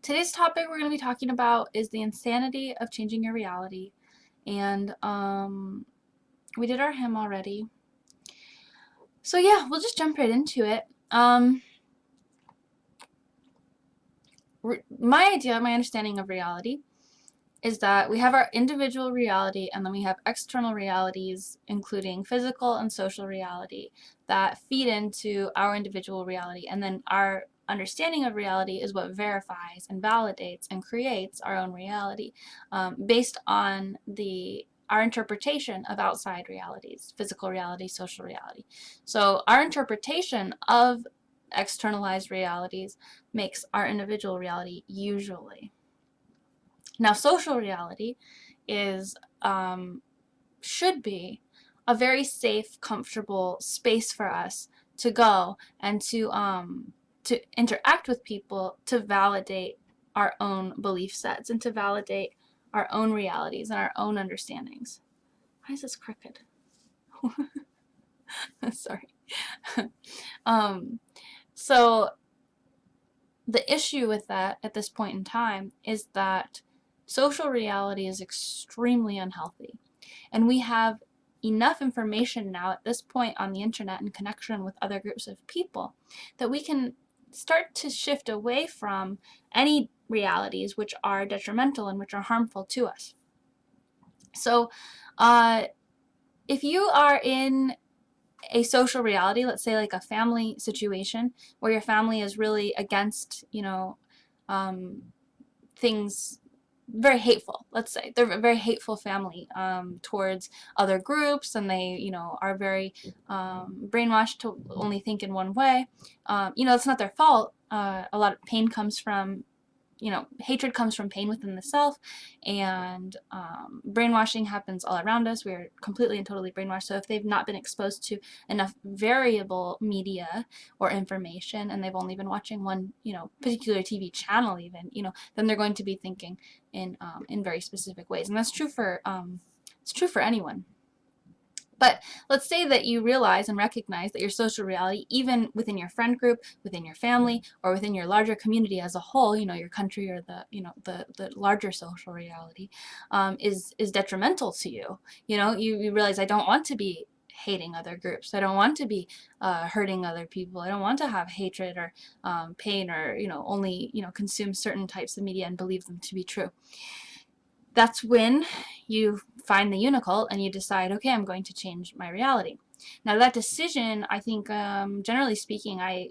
Today's topic we're going to be talking about is the insanity of changing your reality. And we did our hymn already. So yeah, we'll just jump right into it. My idea, my understanding of reality is that we have our individual reality and then we have external realities, including physical and social reality, that feed into our individual reality. And then our understanding of reality is what verifies and validates and creates our own reality based on our interpretation of outside realities, physical reality, social reality. So our interpretation of externalized realities makes our individual reality usually. Now, social reality is should be a very safe, comfortable space for us to go and to interact with people, to validate our own belief sets and to validate our own realities and our own understandings. Why is this crooked? Sorry. So the issue with that at this point in time is that social reality is extremely unhealthy. And we have enough information now at this point on the internet in connection with other groups of people that we can start to shift away from any realities which are detrimental and which are harmful to us. So if you are in a social reality, let's say like a family situation where your family is really against, things very hateful, let's say. They're a very hateful family towards other groups, and they, are very brainwashed to only think in one way. It's not their fault. A lot of pain comes from hatred comes from pain within the self, and brainwashing happens all around us. We are completely and totally brainwashed. So if they've not been exposed to enough variable media or information, and they've only been watching one, particular TV channel, even, then they're going to be thinking in very specific ways, and that's true for it's true for anyone. But let's say that you realize and recognize that your social reality, even within your friend group, within your family, or within your larger community as a whole, your country or the larger social reality, is detrimental to you. You realize, I don't want to be hating other groups. I don't want to be hurting other people. I don't want to have hatred or pain, or only consume certain types of media and believe them to be true. That's when you find the Unicult and you decide, okay, I'm going to change my reality. Now that decision, I think, generally speaking, I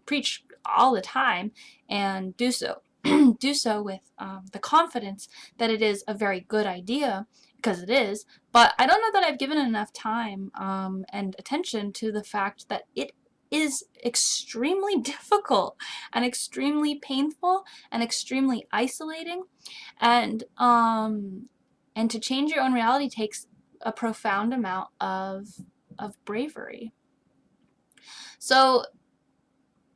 preach all the time and do so do so with the confidence that it is a very good idea, because it is. But I don't know that I've given enough time and attention to the fact that it is extremely difficult and extremely painful and extremely isolating, and to change your own reality takes a profound amount of bravery. So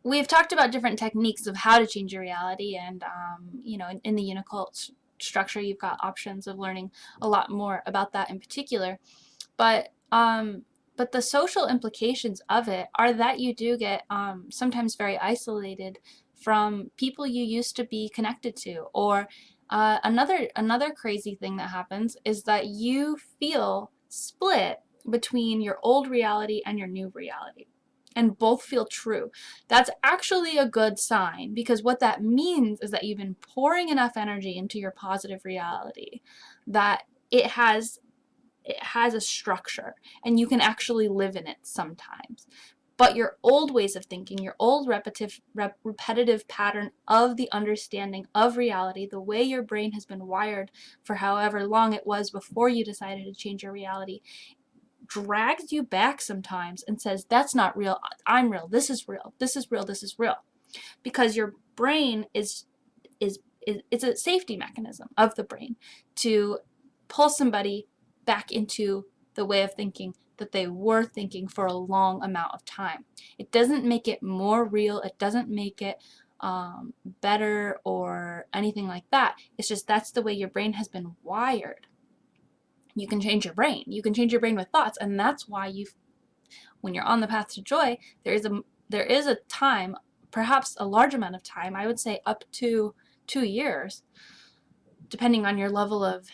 we've talked about different techniques of how to change your reality, and in the UNICULT structure, you've got options of learning a lot more about that in particular. But the social implications of it are that you do get sometimes very isolated from people you used to be connected to. Or another crazy thing that happens is that you feel split between your old reality and your new reality, and both feel true. That's actually a good sign, because what that means is that you've been pouring enough energy into your positive reality that it has a structure and you can actually live in it sometimes. But your old ways of thinking, your old repetitive pattern of the understanding of reality, the way your brain has been wired for however long it was before you decided to change your reality, drags you back sometimes and says, that's not real, I'm real, this is real, this is real, this is real. Because your brain it's a safety mechanism of the brain to pull somebody back into the way of thinking that they were thinking for a long amount of time. It doesn't make it more real. It doesn't make it better or anything like that. It's just that's the way your brain has been wired. You can change your brain. You can change your brain with thoughts, and that's why when you're on the path to joy, there is a time perhaps a large amount of time. I would say up to 2 years, depending on your level of,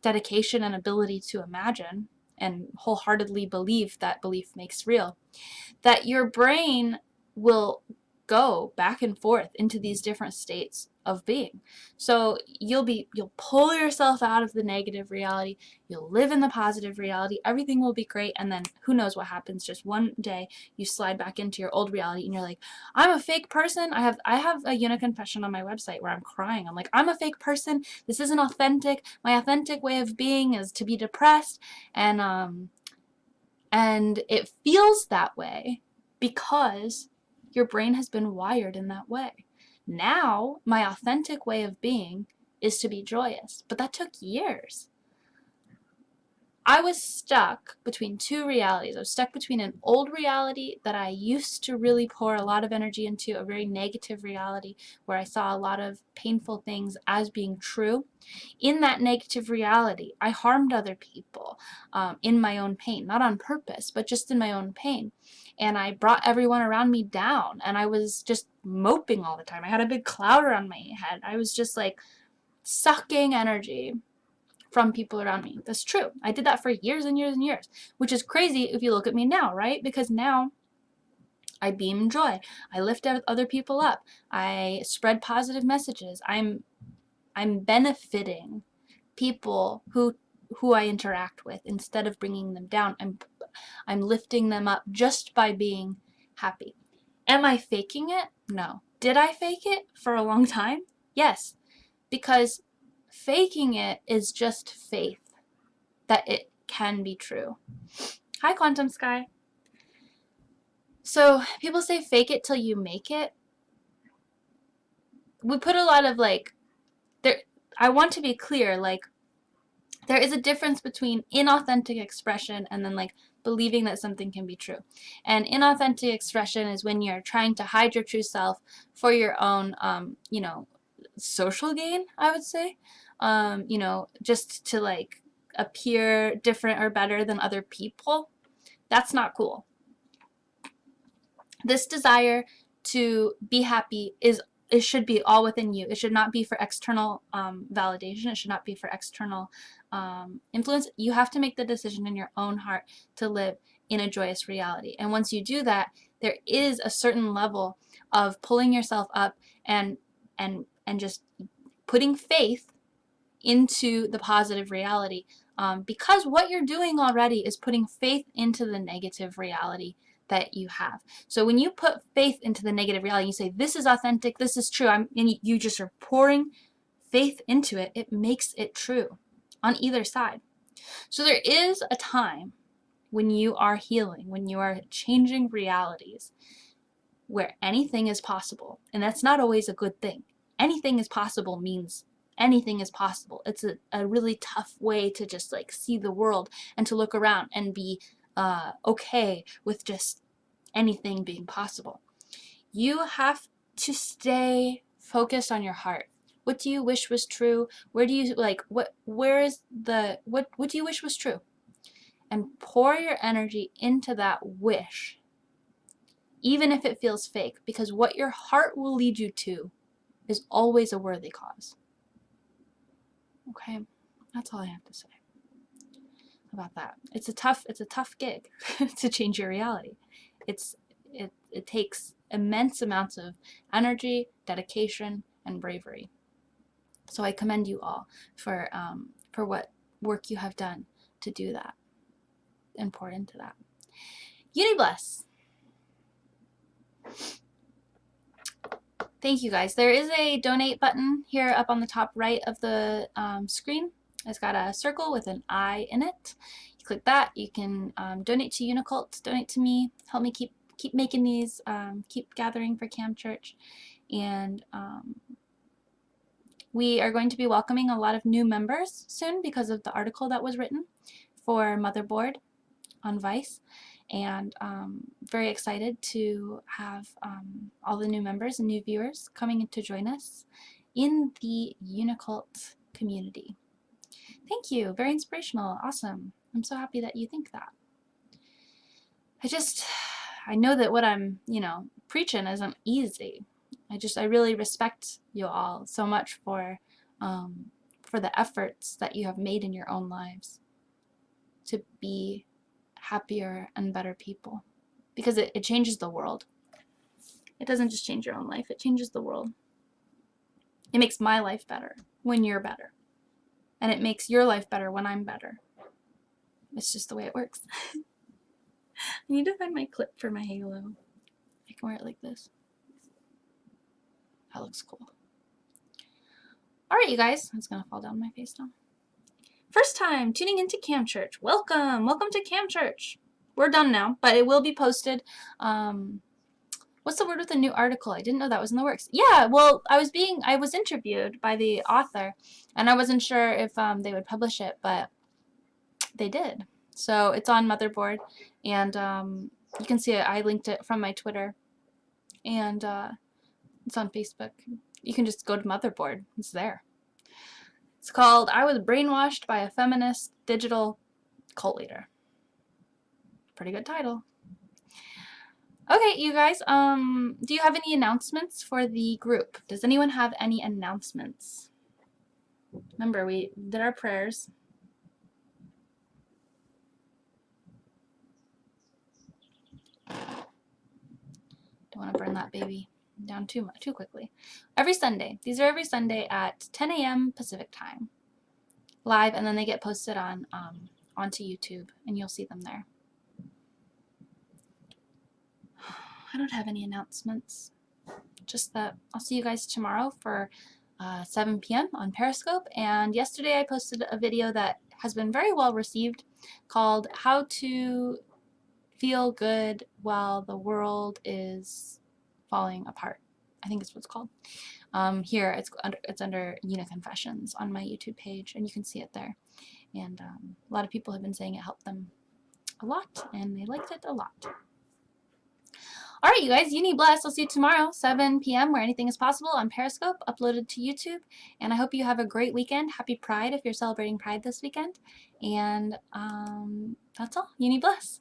dedication and ability to imagine and wholeheartedly believe that belief makes real, that your brain will go back and forth into these different states of being. So you'll pull yourself out of the negative reality, you'll live in the positive reality, everything will be great, and then who knows what happens. Just one day you slide back into your old reality and you're like, I'm a fake person. I have a Uniconfession on my website where I'm crying. I'm like, I'm a fake person. This isn't authentic. My authentic way of being is to be depressed, and it feels that way because your brain has been wired in that way. Now, my authentic way of being is to be joyous, but that took years. I was stuck between two realities. I was stuck between an old reality that I used to really pour a lot of energy into, a very negative reality where I saw a lot of painful things as being true. In that negative reality, I harmed other people in my own pain, not on purpose, but just in my own pain. And I brought everyone around me down, and I was just moping all the time. I had a big cloud around my head. I was just like sucking energy from people around me. That's true. I did that for years and years and years, which is crazy if you look at me now, right? Because now I beam joy. I lift other people up. I spread positive messages. I'm benefiting people who I interact with instead of bringing them down. I'm lifting them up just by being happy. Am I faking it? No. Did I fake it for a long time? Yes, because faking it is just faith that it can be true. Hi, Quantum Sky. So people say fake it till you make it. We put a lot of there. I want to be clear, there is a difference between inauthentic expression and then believing that something can be true. And inauthentic expression is when you're trying to hide your true self for your own, social gain, I would say. Just to appear different or better than other people. That's not cool. This desire to be happy it should be all within you. It should not be for external validation. It should not be for external influence. You have to make the decision in your own heart to live in a joyous reality. And once you do that, there is a certain level of pulling yourself up and just putting faith into the positive reality, because what you're doing already is putting faith into the negative reality that you have. So when you put faith into the negative reality, you say, this is authentic, this is true, and you just are pouring faith into it, it makes it true on either side. So there is a time when you are healing, when you are changing realities, where anything is possible. And that's not always a good thing. Anything is possible means anything is possible. It's a really tough way to just see the world and to look around and be okay with just anything being possible. You have to stay focused on your heart. What do you wish was true? Where do you what do you wish was true? And pour your energy into that wish, even if it feels fake, because what your heart will lead you to is always a worthy cause. Okay, that's all I have to say about that. It's a tough gig to change your reality. It takes immense amounts of energy, dedication, and bravery. So I commend you all for what work you have done to do that and pour into that. Unibless. Thank you guys. There is a donate button here up on the top right of the screen. It's got a circle with an I in it. You click that. You can donate to UNICULT, donate to me, help me keep making these, keep gathering for Cam Church. And we are going to be welcoming a lot of new members soon because of the article that was written for Motherboard on Vice. And very excited to have all the new members and new viewers coming to join us in the UNICULT community. Thank you. Very inspirational. Awesome. I'm so happy that you think that. I know that what I'm, preaching isn't easy. I really respect you all so much for the efforts that you have made in your own lives to be happier and better people, because it changes the world. It doesn't just change your own life, it changes the world. It makes my life better when you're better, and it makes your life better when I'm better. It's just the way it works. I need to find my clip for my halo. I can wear it like this. That looks cool. Alright, you guys. It's gonna fall down my face now. First time tuning into Cam Church. Welcome. Welcome to Cam Church. We're done now, but it will be posted. What's the word with the new article? I didn't know that was in the works. Yeah, well, I was interviewed by the author, and I wasn't sure if they would publish it, but they did. So it's on Motherboard, and you can see it. I linked it from my Twitter, and it's on Facebook. You can just go to Motherboard. It's there. It's called I Was Brainwashed by a Feminist Digital Cult Leader. Pretty good title. Okay, you guys, do you have any announcements for the group? Does anyone have any announcements? Remember, we did our prayers. Don't want to burn that baby down too quickly. Every Sunday. These are every Sunday at 10 a.m. Pacific time. Live, and then they get posted on onto YouTube, and you'll see them there. I don't have any announcements. Just that I'll see you guys tomorrow for 7 p.m. on Periscope. And yesterday I posted a video that has been very well received called How to Feel Good While the World is Falling Apart. I think it's what it's called. Here it's under Uniconfessions on my YouTube page, and you can see it there. And a lot of people have been saying it helped them a lot, and they liked it a lot. Alright, you guys, Uni bless. I'll see you tomorrow, 7 p.m., where anything is possible on Periscope, uploaded to YouTube. And I hope you have a great weekend. Happy Pride if you're celebrating Pride this weekend. And that's all. Uni bless.